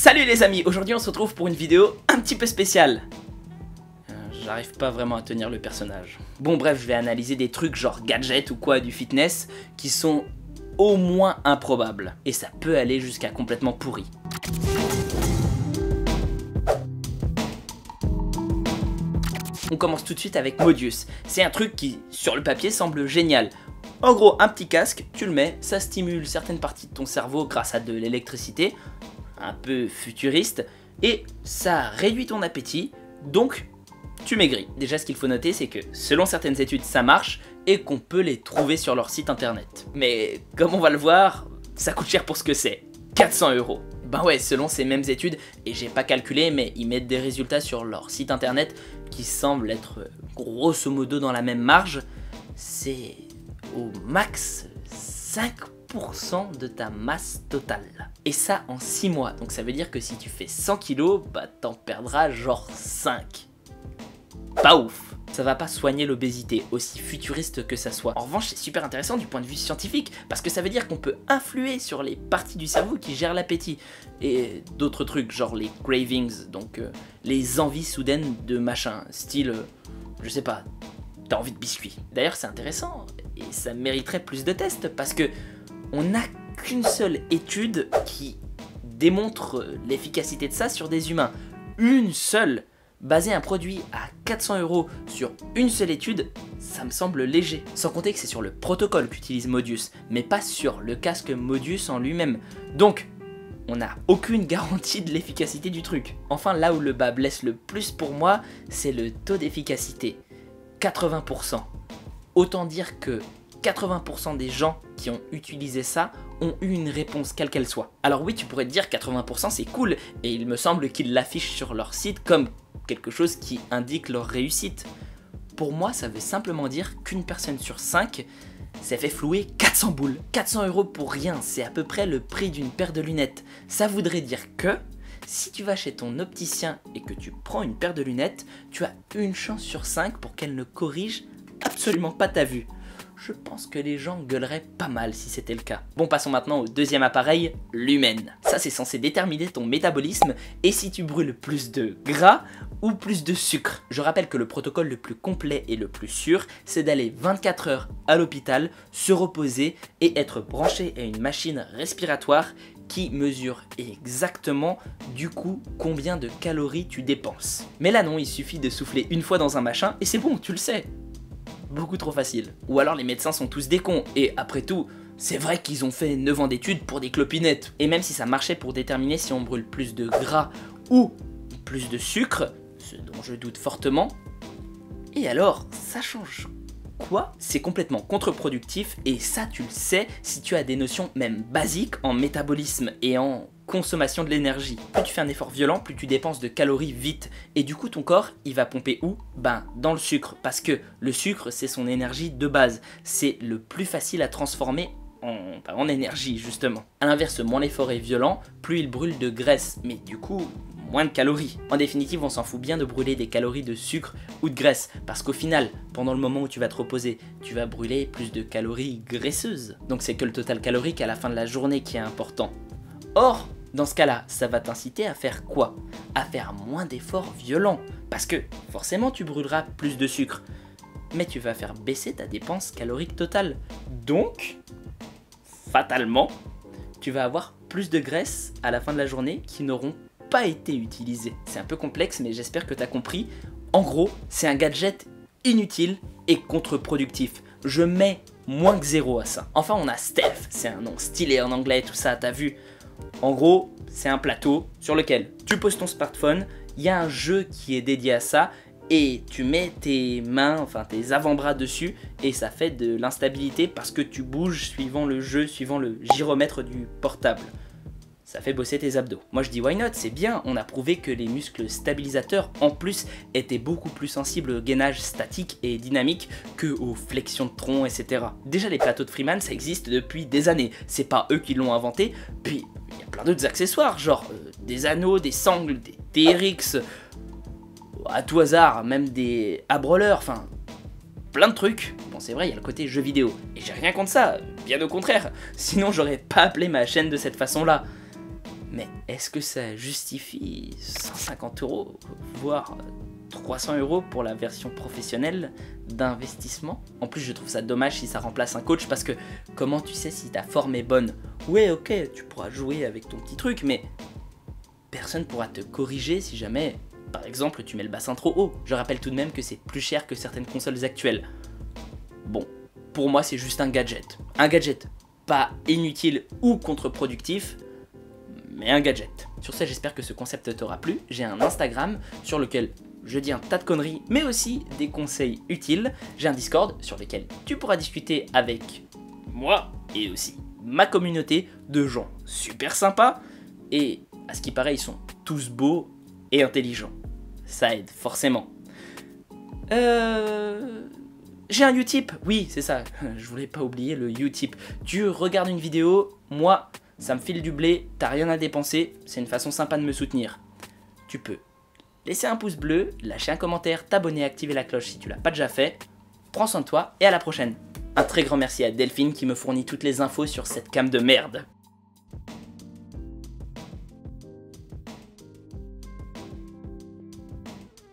Salut les amis, aujourd'hui on se retrouve pour une vidéo un petit peu spéciale. J'arrive pas vraiment à tenir le personnage. Bon bref, je vais analyser des trucs genre gadgets ou quoi du fitness qui sont au moins improbables. Et ça peut aller jusqu'à complètement pourri. On commence tout de suite avec Modius. C'est un truc qui, sur le papier, semble génial. En gros, un petit casque, tu le mets, ça stimule certaines parties de ton cerveau grâce à de l'électricité, un peu futuriste, et ça réduit ton appétit, donc tu maigris. Déjà, ce qu'il faut noter, c'est que selon certaines études, ça marche, et qu'on peut les trouver sur leur site internet. Mais comme on va le voir, ça coûte cher pour ce que c'est. 400 €. Ben ouais, selon ces mêmes études, et j'ai pas calculé, mais ils mettent des résultats sur leur site internet qui semblent être grosso modo dans la même marge, c'est au max 5% de ta masse totale. Et ça en 6 mois, donc ça veut dire que si tu fais 100 kg, bah t'en perdras genre 5. Pas ouf. Ça va pas soigner l'obésité, aussi futuriste que ça soit. En revanche, c'est super intéressant du point de vue scientifique, parce que ça veut dire qu'on peut influer sur les parties du cerveau qui gèrent l'appétit. Et d'autres trucs, genre les cravings, donc les envies soudaines de machin, style, je sais pas, t'as envie de biscuits. D'ailleurs, c'est intéressant, et ça mériterait plus de tests, parce que on n'a qu'une seule étude qui démontre l'efficacité de ça sur des humains. Une seule. Baser un produit à 400 € sur une seule étude, ça me semble léger. Sans compter que c'est sur le protocole qu'utilise Modius, mais pas sur le casque Modius en lui-même. Donc, on n'a aucune garantie de l'efficacité du truc. Enfin, là où le bas blesse le plus pour moi, c'est le taux d'efficacité. 80%. Autant dire que 80% des gens qui ont utilisé ça ont eu une réponse quelle qu'elle soit. Alors oui, tu pourrais te dire 80% c'est cool, et il me semble qu'ils l'affichent sur leur site comme quelque chose qui indique leur réussite. Pour moi, ça veut simplement dire qu'une personne sur 5 s'est fait flouer 400 boules. 400 € pour rien, c'est à peu près le prix d'une paire de lunettes. Ça voudrait dire que si tu vas chez ton opticien et que tu prends une paire de lunettes, tu as une chance sur 5 pour qu'elle ne corrige absolument pas ta vue. Je pense que les gens gueuleraient pas mal si c'était le cas. Bon, passons maintenant au deuxième appareil, l'humaine. Ça, c'est censé déterminer ton métabolisme et si tu brûles plus de gras ou plus de sucre. Je rappelle que le protocole le plus complet et le plus sûr, c'est d'aller 24 heures à l'hôpital, se reposer et être branché à une machine respiratoire qui mesure exactement du coup combien de calories tu dépenses. Mais là non, il suffit de souffler une fois dans un machin et c'est bon, tu le sais. Beaucoup trop facile. Ou alors les médecins sont tous des cons, et après tout, c'est vrai qu'ils ont fait 9 ans d'études pour des clopinettes. Et même si ça marchait pour déterminer si on brûle plus de gras ou plus de sucre, ce dont je doute fortement, et alors, ça change quoi? C'est complètement contre-productif, et ça tu le sais si tu as des notions même basiques en métabolisme et en consommation de l'énergie. Plus tu fais un effort violent, plus tu dépenses de calories vite. Et du coup, ton corps, il va pomper où? Ben, dans le sucre. Parce que le sucre, c'est son énergie de base. C'est le plus facile à transformer en énergie, justement. A l'inverse, moins l'effort est violent, plus il brûle de graisse. Mais du coup, moins de calories. En définitive, on s'en fout bien de brûler des calories de sucre ou de graisse. Parce qu'au final, pendant le moment où tu vas te reposer, tu vas brûler plus de calories graisseuses. Donc c'est que le total calorique à la fin de la journée qui est important. Or, dans ce cas-là, ça va t'inciter à faire quoi? À faire moins d'efforts violents. Parce que, forcément, tu brûleras plus de sucre. Mais tu vas faire baisser ta dépense calorique totale. Donc, fatalement, tu vas avoir plus de graisse à la fin de la journée qui n'auront pas été utilisées. C'est un peu complexe, mais j'espère que tu as compris. En gros, c'est un gadget inutile et contre-productif. Je mets moins que 0 à ça. Enfin, on a Stealth, c'est un nom stylé en anglais, tout ça, t'as vu? En gros, c'est un plateau sur lequel tu poses ton smartphone, il y a un jeu qui est dédié à ça, et tu mets tes mains, enfin tes avant-bras dessus, et ça fait de l'instabilité parce que tu bouges suivant le jeu, suivant le gyromètre du portable. Ça fait bosser tes abdos. Moi je dis why not, c'est bien, on a prouvé que les muscles stabilisateurs en plus étaient beaucoup plus sensibles au gainage statique et dynamique que aux flexions de tronc, etc. Déjà les plateaux de Freeman ça existe depuis des années, c'est pas eux qui l'ont inventé, puis il y a plein d'autres accessoires, genre des anneaux, des sangles, des TRX, à tout hasard, même des abroleurs, enfin plein de trucs. Bon c'est vrai, il y a le côté jeu vidéo, et j'ai rien contre ça, bien au contraire, sinon j'aurais pas appelé ma chaîne de cette façon là. Mais est-ce que ça justifie 150 €, voire 300 € pour la version professionnelle d'investissement? En plus, je trouve ça dommage si ça remplace un coach, parce que comment tu sais si ta forme est bonne? Ouais, ok, tu pourras jouer avec ton petit truc, mais personne pourra te corriger si jamais, par exemple, tu mets le bassin trop haut. Je rappelle tout de même que c'est plus cher que certaines consoles actuelles. Bon, pour moi, c'est juste un gadget. Un gadget, pas inutile ou contre-productif, mais un gadget. Sur ce, j'espère que ce concept t'aura plu. J'ai un Instagram sur lequel je dis un tas de conneries, mais aussi des conseils utiles. J'ai un Discord sur lequel tu pourras discuter avec moi et aussi ma communauté de gens super sympas. Et à ce qui paraît, ils sont tous beaux et intelligents. Ça aide forcément. J'ai un Utip, oui, c'est ça, je voulais pas oublier le Utip. Tu regardes une vidéo, moi, ça me file du blé, t'as rien à dépenser, c'est une façon sympa de me soutenir. Tu peux laisser un pouce bleu, lâcher un commentaire, t'abonner, activer la cloche si tu l'as pas déjà fait. Prends soin de toi et à la prochaine. Un très grand merci à Delphine qui me fournit toutes les infos sur cette cam de merde.